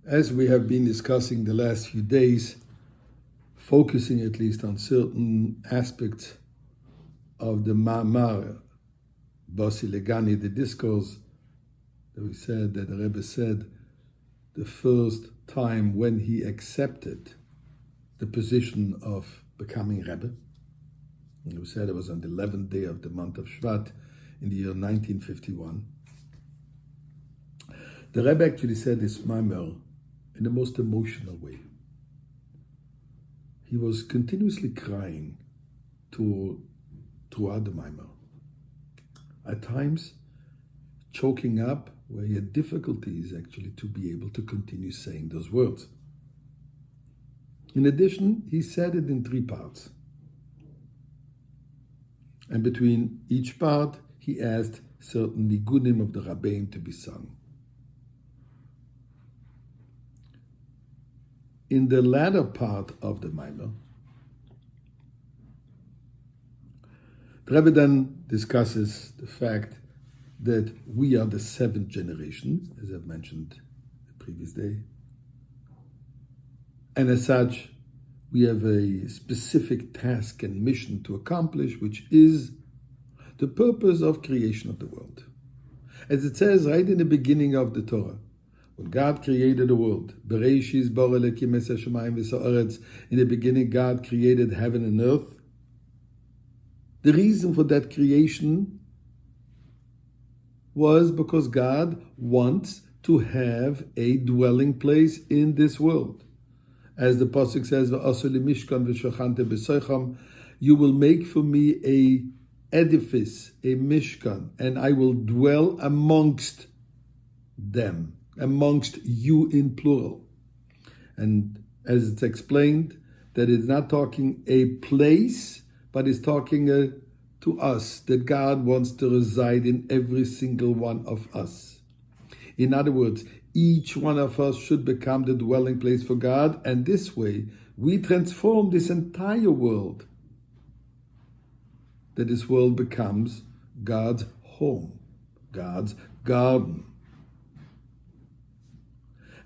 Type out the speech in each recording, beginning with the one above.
As we have been discussing the last few days, focusing at least on certain aspects of the Ma'amar, Basi Legani, the discourse that we said, that the Rebbe said, the first time when he accepted the position of becoming Rebbe. And we said it was on the 11th day of the month of Shvat in the year 1951. The Rebbe actually said this Ma'amar in the most emotional way. He was continuously crying throughout the Ma'amar. At times, choking up, where he had difficulties actually to be able to continue saying those words. In addition, he said it in 3 parts. And between each part, he asked certain nigunim of the Rabbeim to be sung. In the latter part of the Ma'amar, the Rebbe then discusses the fact that we are the 7th generation, as I've mentioned the previous day. And as such, we have a specific task and mission to accomplish, which is the purpose of creation of the world. As it says right in the beginning of the Torah, when God created the world, in the beginning God created heaven and earth. The reason for that creation was because God wants to have a dwelling place in this world. As the Pasuk says, you will make for me a edifice, a mishkan, and I will dwell amongst them, amongst you in plural. And as it's explained, that it's not talking a place, but it's talking to us, that God wants to reside in every single one of us. In other words, each one of us should become the dwelling place for God, and this way we transform this entire world, that this world becomes God's home, God's garden.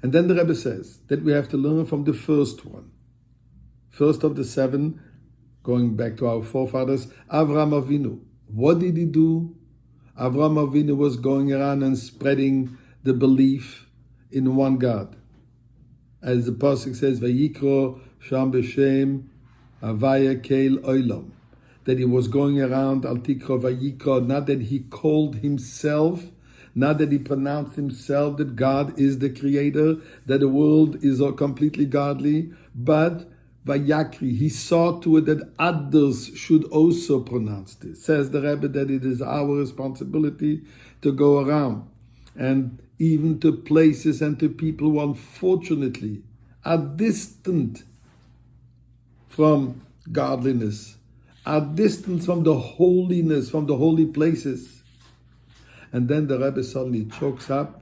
And then the Rebbe says that we have to learn from the first one. First of the 7, going back to our forefathers, Avraham Avinu. What did he do? Avraham Avinu was going around and spreading the belief in one God. As the Pasuk says, Vayikro Sham B'Shem Havaya Keil Olam. That he was going around, Al Tikro Vayikro, not that he called himself, not that he pronounced himself that God is the creator, that the world is completely godly, but Vayakri, he saw to it that others should also pronounce this. Says the Rebbe that it is our responsibility to go around, and even to places and to people who unfortunately are distant from godliness, are distant from the holiness, from the holy places. And then the Rebbe suddenly chokes up.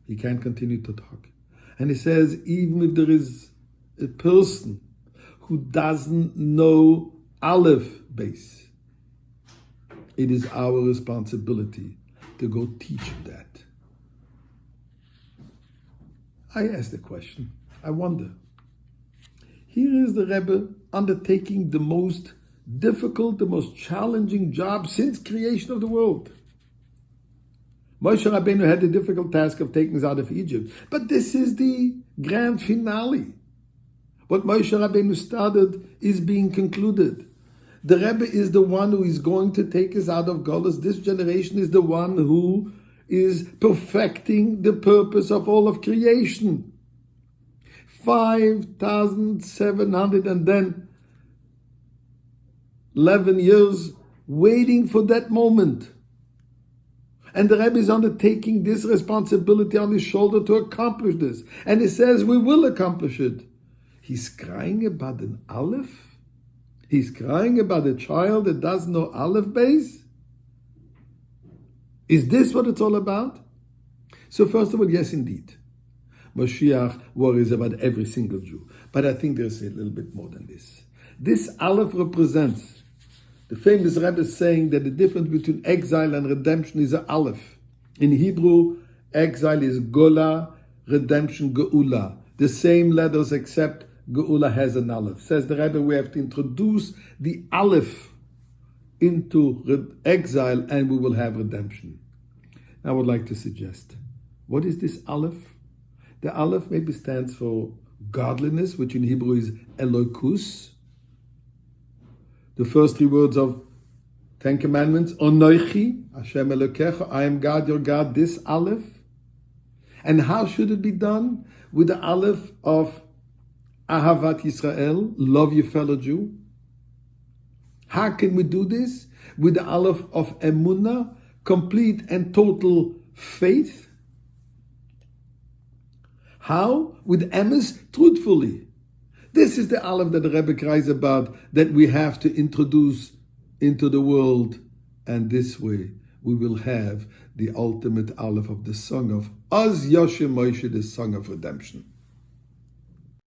He can't continue to talk. And he says, even if there is a person who doesn't know Aleph base, it is our responsibility to go teach him that. I ask the question, I wonder. Here is the Rebbe undertaking the most difficult, the most challenging job since creation of the world. Moshe Rabbeinu had the difficult task of taking us out of Egypt. But this is the grand finale. What Moshe Rabbeinu started is being concluded. The Rebbe is the one who is going to take us out of Golus. This generation is the one who is perfecting the purpose of all of creation. 5,700 and then 11 years waiting for that moment. And the Rebbe is undertaking this responsibility on his shoulder to accomplish this. And he says, we will accomplish it. He's crying about an Aleph? He's crying about a child that doesn't know Aleph base? Is this what it's all about? So first of all, yes, indeed. Moshiach worries about every single Jew. But I think there's a little bit more than this. This Aleph represents the famous Rebbe saying that the difference between exile and redemption is an Aleph. In Hebrew, exile is Gola, redemption, Geula. The same letters except Geula has an Aleph. Says the Rebbe, we have to introduce the Aleph into exile and we will have redemption. I would like to suggest, what is this Aleph? The Aleph maybe stands for godliness, which in Hebrew is Elokus. The first three words of Ten Commandments, Onoichi, Hashem Elokecha, I am God, your God, this Aleph. And how should it be done? With the Aleph of Ahavat Yisrael, love your fellow Jew. How can we do this? With the Aleph of Emunah, complete and total faith. How? With emes, truthfully. This is the Aleph that the Rebbe cries about, that we have to introduce into the world. And this way, we will have the ultimate Aleph of the song of Az Yoshe Moshe, the song of redemption.